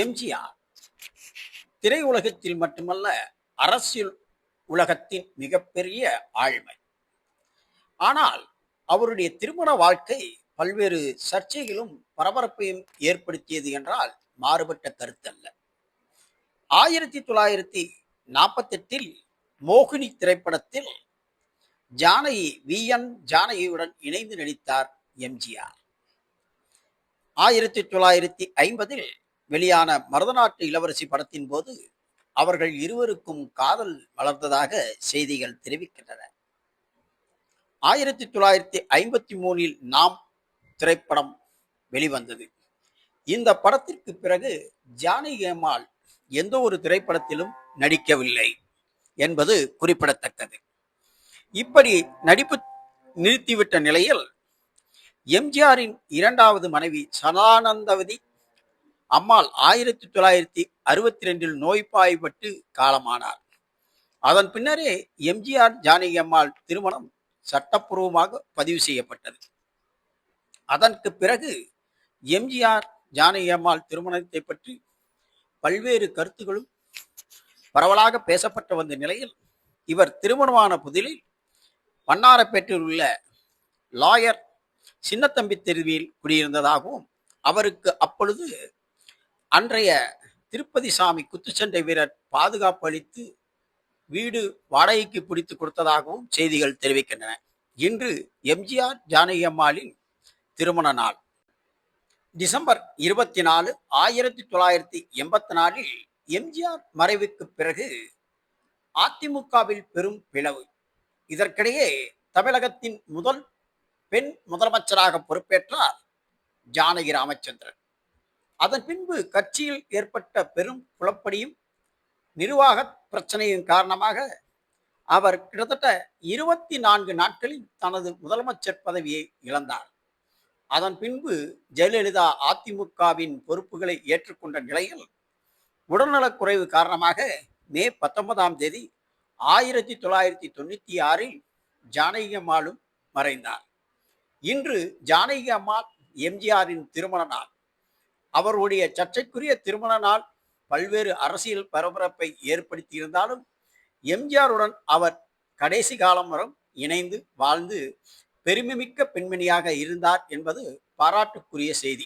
எம்ஜிஆர் திரையுலகத்தில் மட்டுமல்ல, அரசியல் உலகத்தின் மிகப்பெரிய ஆளுமை. ஆனால் அவருடைய திருமண வாழ்க்கை பல்வேறு சர்ச்சைகளும் பரபரப்பையும் ஏற்படுத்தியது என்றால் மாறுபட்ட கருத்தல்ல. 1948 மோகினி திரைப்படத்தில் ஜானகி ஜானகியுடன் இணைந்து நடித்தார் எம்ஜிஆர். 1950 வெளியான மருதநாட்டு இளவரசி படத்தின் போது அவர்கள் இருவருக்கும் காதல் வளர்ந்ததாக செய்திகள் தெரிவிக்கின்றன. 1953 நாம் திரைப்படம் வெளிவந்தது. இந்த படத்திற்கு பிறகு ஜானகி அம்மாள் எந்த ஒரு திரைப்படத்திலும் நடிக்கவில்லை என்பது குறிப்பிடத்தக்கது. இப்படி நடிப்பு நிறுத்திவிட்ட நிலையில் எம்ஜிஆரின் இரண்டாவது மனைவி சதானந்தவதி அம்மாள் 1962 நோய்வாய்ப்பட்டு காலமானார். அதன் பின்னரே எம்ஜிஆர் ஜானகி அம்மாள் திருமணம் சட்டப்பூர்வமாக பதிவு செய்யப்பட்டது. அதற்கு பிறகு எம்ஜிஆர் ஜானகி அம்மாள் திருமணத்தை பற்றி பல்வேறு கருத்துகளும் பரவலாக பேசப்பட்டு வந்த நிலையில் இவர் திருமணமான புதிலில் வண்ணாரப்பேட்டையில் உள்ள லாயர் சின்னத்தம்பி தெருவில் குடியிருந்ததாகவும் அவருக்கு அப்பொழுது அன்றைய திருப்பதி சாமி குத்துச்சண்டை வீரர் பாதுகாப்பு அளித்து வீடு வாடகைக்கு பிடித்து கொடுத்ததாகவும் செய்திகள் தெரிவிக்கின்றன. இன்று எம்ஜிஆர் ஜானகி அம்மாளின் திருமண நாள். டிசம்பர் 24, 1984 எம்ஜிஆர் மறைவுக்கு பிறகு அதிமுகவில் பெரும் பிளவு. இதற்கிடையே தமிழகத்தின் முதல் பெண் முதலமைச்சராக பொறுப்பேற்றார் ஜானகி ராமச்சந்திரன். அதன் பின்பு கட்சியில் ஏற்பட்ட பெரும் குழப்படியும் நிர்வாக பிரச்சனையின் காரணமாக அவர் கிட்டத்தட்ட 24 நாட்களில் தனது முதலமைச்சர் பதவியை இழந்தார். அதன் பின்பு ஜெயலலிதா அதிமுகவின் பொறுப்புகளை ஏற்றுக்கொண்ட நிலையில் உடல்நலக்குறைவு காரணமாக மே 19 1996 ஜானகி அம்மாளும் மறைந்தார். இன்று ஜானகி அம்மாள் எம்ஜிஆரின் திருமண நாள். அவருடைய சர்ச்சைக்குரிய திருமண நாள் பல்வேறு அரசியல் பரபரப்பை ஏற்படுத்தியிருந்தாலும் எம்ஜிஆருடன் அவர் கடைசி காலம் வரை இணைந்து வாழ்ந்து பெருமைமிக்க பெண்மணியாக இருந்தார் என்பது பாராட்டுக்குரிய செய்தி.